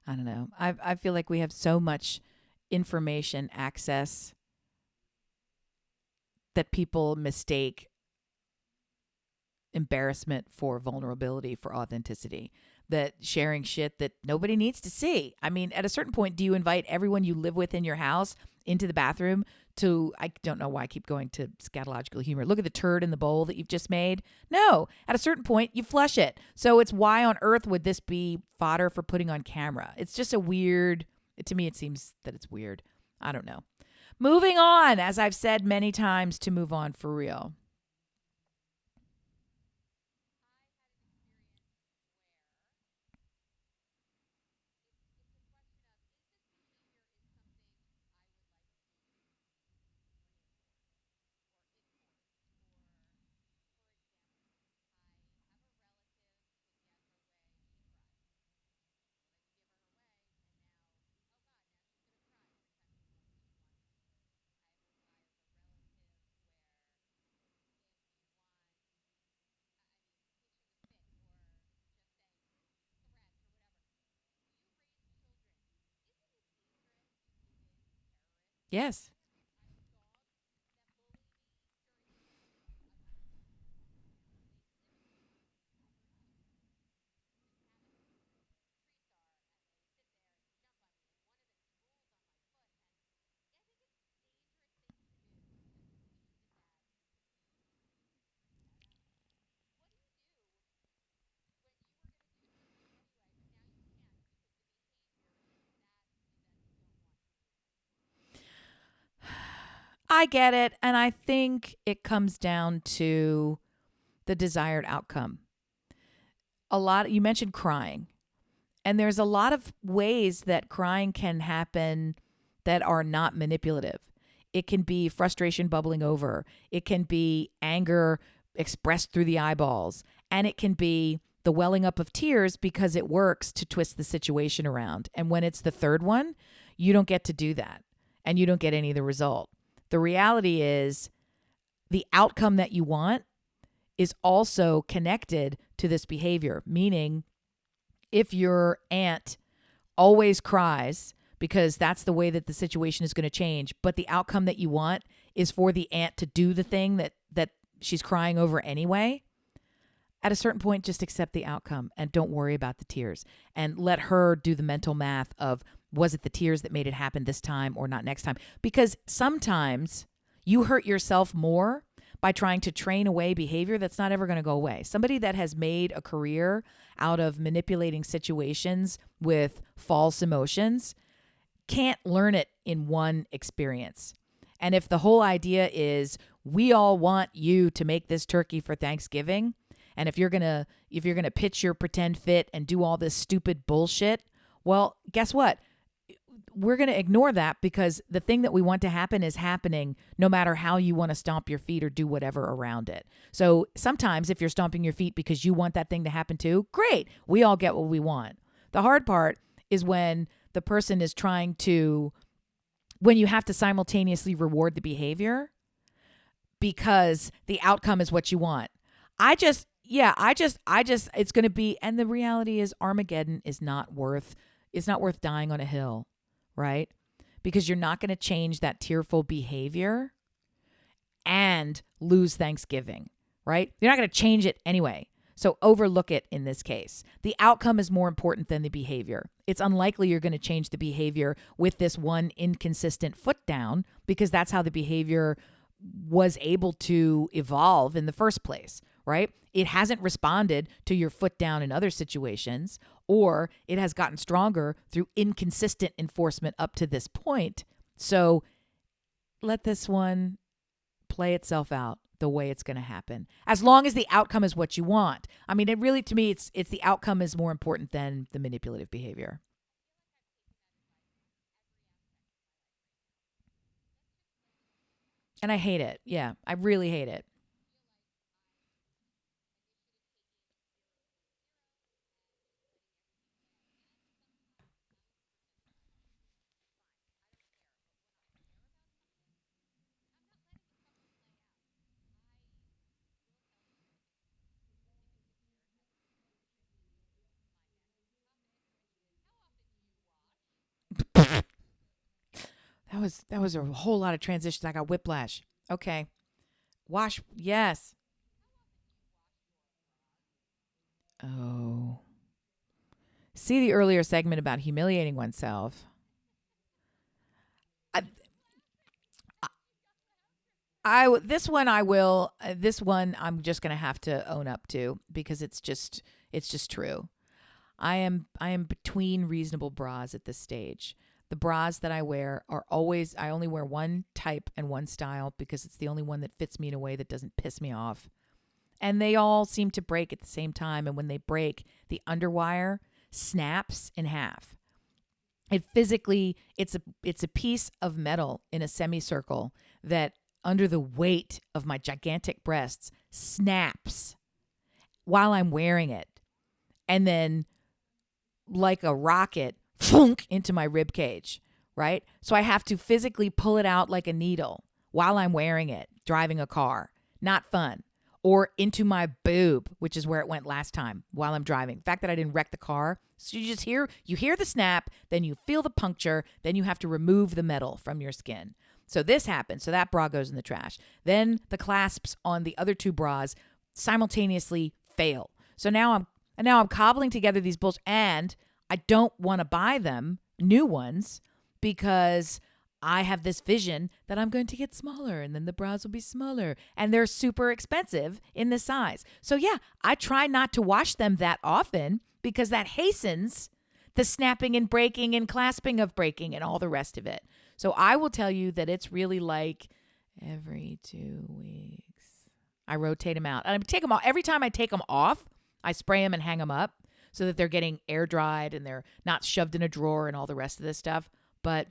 I don't know. I feel like we have so much information access that people mistake embarrassment for vulnerability, for authenticity, that sharing shit that nobody needs to see. I mean, at a certain point, do you invite everyone you live with in your house into the bathroom to, I don't know why I keep going to scatological humor. Look at the turd in the bowl that you've just made. No, at a certain point, you flush it. So it's why on earth would this be fodder for putting on camera? It's just a weird, to me, it seems that it's weird. I don't know. Moving on, as I've said many times, to move on for real. Yes. I get it. And I think it comes down to the desired outcome. You mentioned crying, and there's a lot of ways that crying can happen that are not manipulative. It can be frustration bubbling over, it can be anger expressed through the eyeballs, and it can be the welling up of tears because it works to twist the situation around. And when it's the third one, you don't get to do that and you don't get any of the result. The reality is the outcome that you want is also connected to this behavior, meaning if your aunt always cries because that's the way that the situation is going to change, but the outcome that you want is for the aunt to do the thing that she's crying over anyway, at a certain point, just accept the outcome and don't worry about the tears and let her do the mental math of, was it the tears that made it happen this time or not next time? Because sometimes you hurt yourself more by trying to train away behavior that's not ever going to go away. Somebody that has made a career out of manipulating situations with false emotions can't learn it in one experience. And if the whole idea is we all want you to make this turkey for Thanksgiving, and if you're going to pitch your pretend fit and do all this stupid bullshit, well, guess what? We're going to ignore that because the thing that we want to happen is happening no matter how you want to stomp your feet or do whatever around it. So sometimes if you're stomping your feet because you want that thing to happen too, great. We all get what we want. The hard part is when the person is when you have to simultaneously reward the behavior because the outcome is what you want. It's going to be, and the reality is Armageddon is it's not worth dying on a hill, right? Because you're not going to change that tearful behavior and lose Thanksgiving, right? You're not going to change it anyway. So overlook it in this case. The outcome is more important than the behavior. It's unlikely you're going to change the behavior with this one inconsistent foot down because that's how the behavior was able to evolve in the first place, right? It hasn't responded to your foot down in other situations, or it has gotten stronger through inconsistent enforcement up to this point. So let this one play itself out the way it's going to happen, as long as the outcome is what you want. I mean, it really, to me, it's the outcome is more important than the manipulative behavior. And I hate it. Yeah, I really hate it. That was a whole lot of transitions. I got whiplash. Okay. Wash. Yes. Oh. See the earlier segment about humiliating oneself. I, this one I will. This one I'm just gonna have to own up to because it's just true. I am between reasonable bras at this stage. The bras that I wear are always I only wear one type and one style because it's the only one that fits me in a way that doesn't piss me off. And they all seem to break at the same time, and when they break, the underwire snaps in half. It's a piece of metal in a semicircle that under the weight of my gigantic breasts snaps while I'm wearing it. And then like a rocket, funk into my rib cage, right? So I have to physically pull it out like a needle while I'm wearing it, driving a car. Not fun. Or into my boob, which is where it went last time while I'm driving. The fact that I didn't wreck the car. So you hear the snap, then you feel the puncture, then you have to remove the metal from your skin. So this happens. So that bra goes in the trash. Then the clasps on the other two bras simultaneously fail. So now I'm cobbling together these bullshit, and I don't want to buy them new ones because I have this vision that I'm going to get smaller and then the bras will be smaller and they're super expensive in this size. So yeah, I try not to wash them that often because that hastens the snapping and breaking and clasping of breaking and all the rest of it. So I will tell you that it's really like every 2 weeks. I rotate them out. And I take them off. Every time I take them off, I spray them and hang them up so that they're getting air dried and they're not shoved in a drawer and all the rest of this stuff. But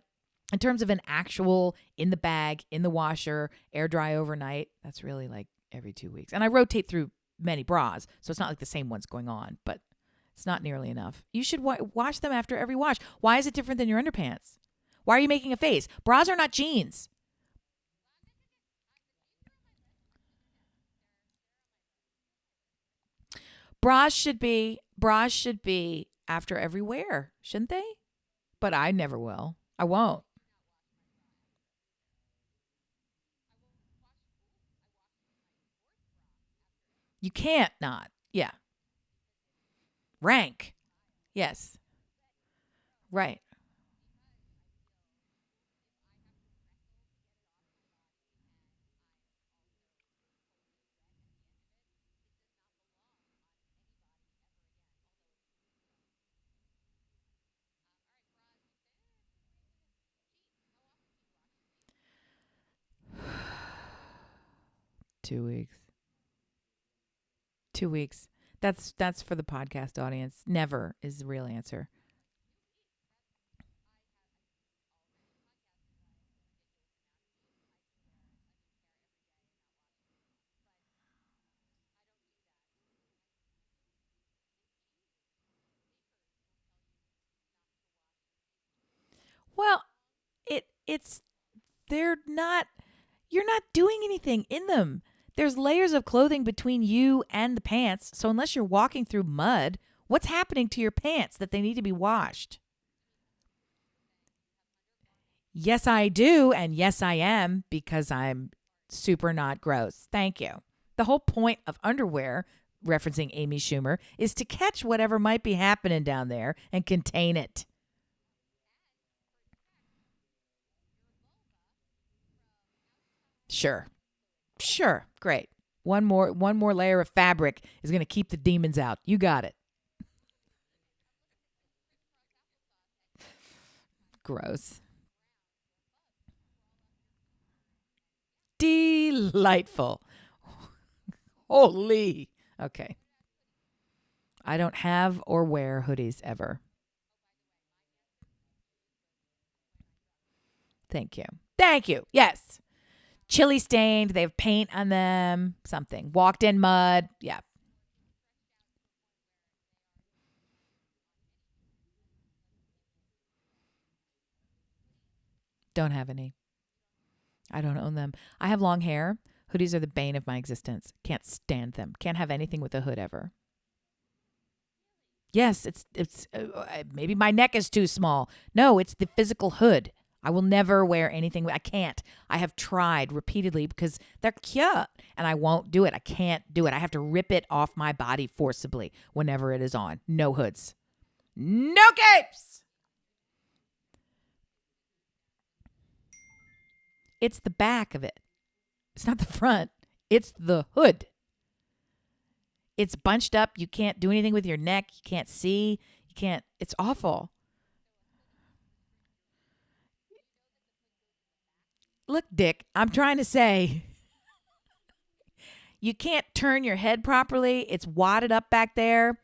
in terms of an actual in the bag, in the washer, air dry overnight, that's really like every 2 weeks. And I rotate through many bras, so it's not like the same one's going on, but it's not nearly enough. You should wash them after every wash. Why is it different than your underpants? Why are you making a face? Bras are not jeans. Bras should be after every wear, shouldn't they? But I never will. I won't. You can't not. Yeah. Rank. Yes. Right. 2 weeks. 2 weeks. That's for the podcast audience. Never is the real answer. Well, it's they're not you're not doing anything in them. There's layers of clothing between you and the pants. So unless you're walking through mud, what's happening to your pants that they need to be washed? Yes, I do. And yes, I am because I'm super not gross. Thank you. The whole point of underwear, referencing Amy Schumer, is to catch whatever might be happening down there and contain it. Sure. Sure. Great. One more layer of fabric is going to keep the demons out. You got it. Gross. Delightful. Holy. Okay. I don't have or wear hoodies ever. Thank you. Thank you. Yes. Chili stained. They have paint on them. Something. Walked in mud. Yeah. Don't have any. I don't own them. I have long hair. Hoodies are the bane of my existence. Can't stand them. Can't have anything with a hood ever. Yes, it's maybe my neck is too small. No, it's the physical hood. I will never wear anything. I can't. I have tried repeatedly because they're cute and I won't do it. I can't do it. I have to rip it off my body forcibly whenever it is on. No hoods. No capes. It's the back of it. It's not the front. It's the hood. It's bunched up. You can't do anything with your neck. You can't see. You can't. It's awful. Look, Dick, I'm trying to say you can't turn your head properly. It's wadded up back there.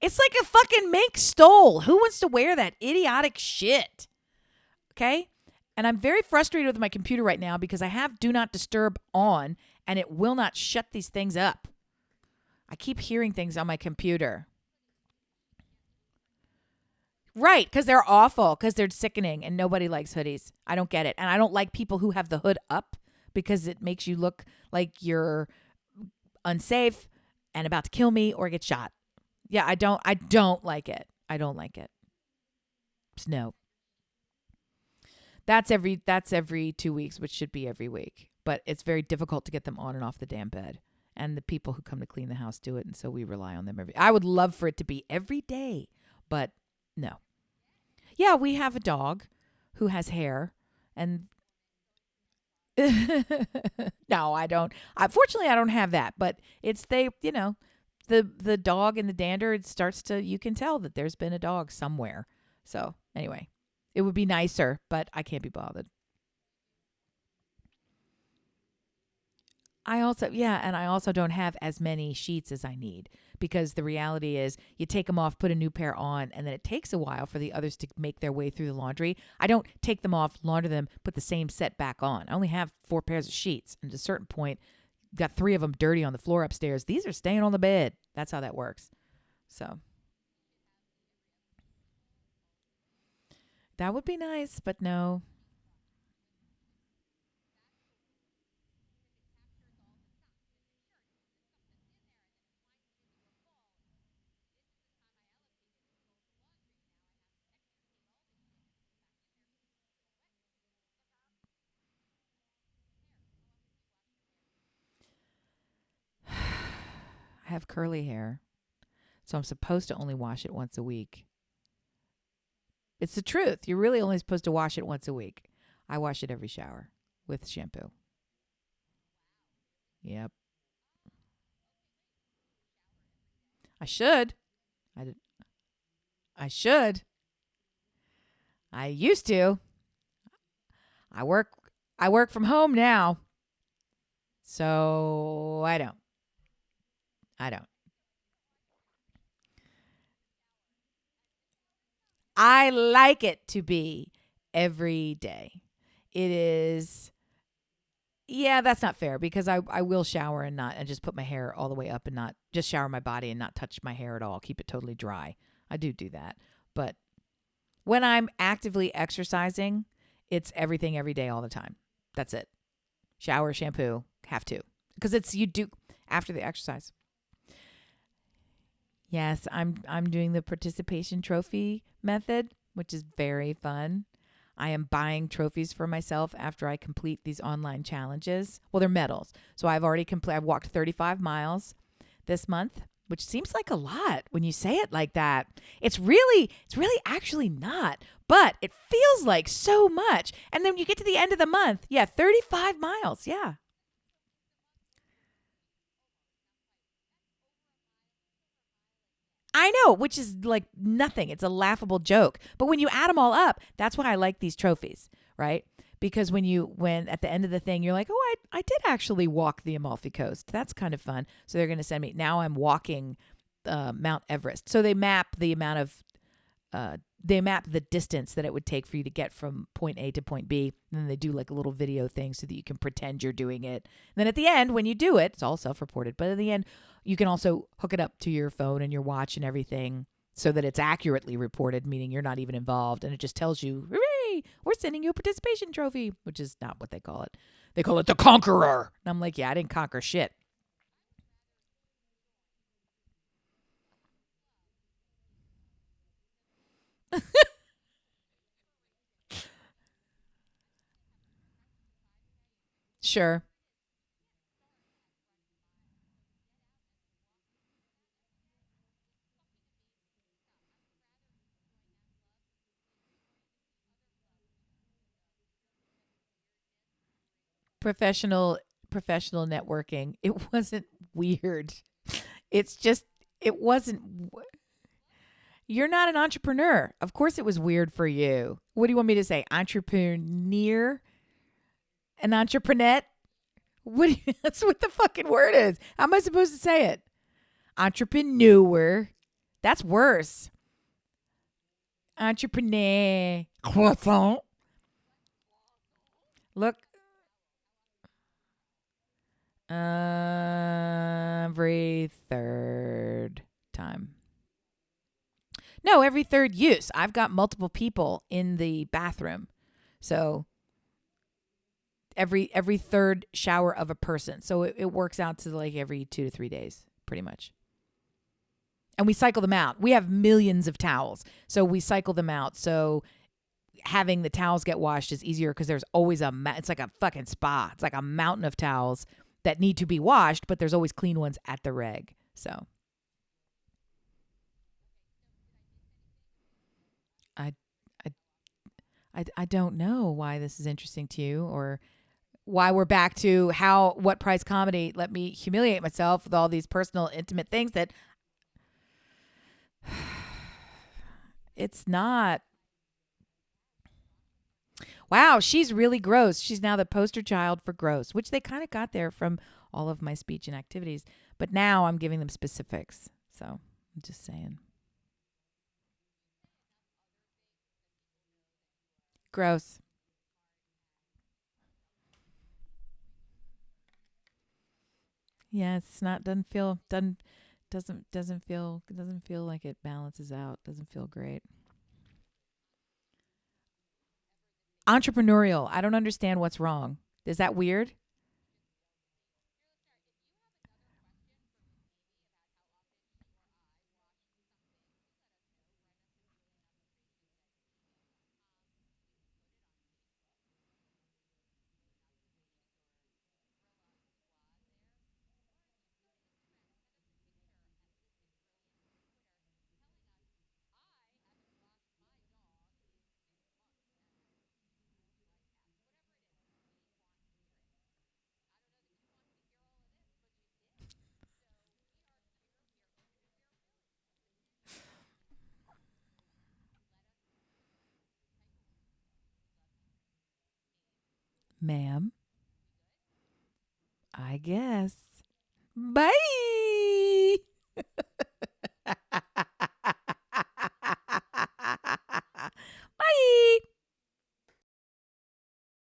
It's like a fucking mink stole. Who wants to wear that idiotic shit? Okay? And I'm very frustrated with my computer right now because I have Do Not Disturb on and it will not shut these things up. I keep hearing things on my computer. Right, because they're awful, because they're sickening, and nobody likes hoodies. I don't get it. And I don't like people who have the hood up because it makes you look like you're unsafe and about to kill me or get shot. Yeah, I don't like it. I don't like it. No. That's every 2 weeks, which should be every week. But it's very difficult to get them on and off the damn bed. And the people who come to clean the house do it, and so we rely on them I would love for it to be every day, but no. Yeah, we have a dog who has hair, and no, I don't. Fortunately, I don't have that, but it's the dog and the dander. It starts to, you can tell that there's been a dog somewhere. So anyway, it would be nicer, but I can't be bothered. I also don't have as many sheets as I need because the reality is you take them off, put a new pair on, and then it takes a while for the others to make their way through the laundry. I don't take them off, launder them, put the same set back on. I only have 4 pairs of sheets, and at a certain point, got 3 of them dirty on the floor upstairs. These are staying on the bed. That's how that works. So that would be nice, but no. I have curly hair, so I'm supposed to only wash it once a week. It's the truth. You're really only supposed to wash it once a week. I wash it every shower with shampoo. Yep. I should. I did. I should. I used to. I work I work from home now. So I don't. I don't. I like it to be every day. It is, yeah, that's not fair because I will shower and just put my hair all the way up and not just shower my body and not touch my hair at all. Keep it totally dry. I do that. But when I'm actively exercising, it's everything every day all the time. That's it. Shower, shampoo, have to. Because it's you do after the exercise. Yes, I'm doing the participation trophy method, which is very fun. I am buying trophies for myself after I complete these online challenges. Well, they're medals. So I've walked 35 miles this month, which seems like a lot when you say it like that. It's really actually not, but it feels like so much. And then you get to the end of the month. Yeah, 35 miles. Yeah. I know, which is like nothing. It's a laughable joke. But when you add them all up, that's why I like these trophies, right? Because when at the end of the thing, you're like, oh, I did actually walk the Amalfi Coast. That's kind of fun. So they're going to send me. Now I'm walking Mount Everest. So they map the amount of they map the distance that it would take for you to get from point A to point B. And then they do like a little video thing so that you can pretend you're doing it. And then at the end, when you do it, it's all self-reported. But at the end, you can also hook it up to your phone and your watch and everything so that it's accurately reported, meaning you're not even involved. And it just tells you, hooray, we're sending you a participation trophy, which is not what they call it. They call it the Conqueror. And I'm like, yeah, I didn't conquer shit. Sure. Professional professional networking. It wasn't weird. It's just it wasn't you're not an entrepreneur. Of course it was weird for you. What do you want me to say? Entrepreneur? An entrepreneur? What do you, that's what the fucking word is. How am I supposed to say it? Entrepreneur. That's worse. Entrepreneur. Croissant. Look, every third time. No, every third use. I've got multiple people in the bathroom. So every third shower of a person. So it works out to like every 2 to 3 days, pretty much. And we cycle them out. We have millions of towels. So we cycle them out. So having the towels get washed is easier because there's always it's like a fucking spa. It's like a mountain of towels that need to be washed, but there's always clean ones at the reg. So I I I don't know why this is interesting to you or why we're back to what price comedy let me humiliate myself with all these personal intimate things that it's not. Wow, she's really gross. She's now the poster child for gross, which they kind of got there from all of my speech and activities. But now I'm giving them specifics. So I'm just saying. Gross. Yeah, it's not doesn't feel like it balances out. Doesn't feel great. Entrepreneurial. I don't understand what's wrong. Is that weird? Ma'am, I guess. Bye.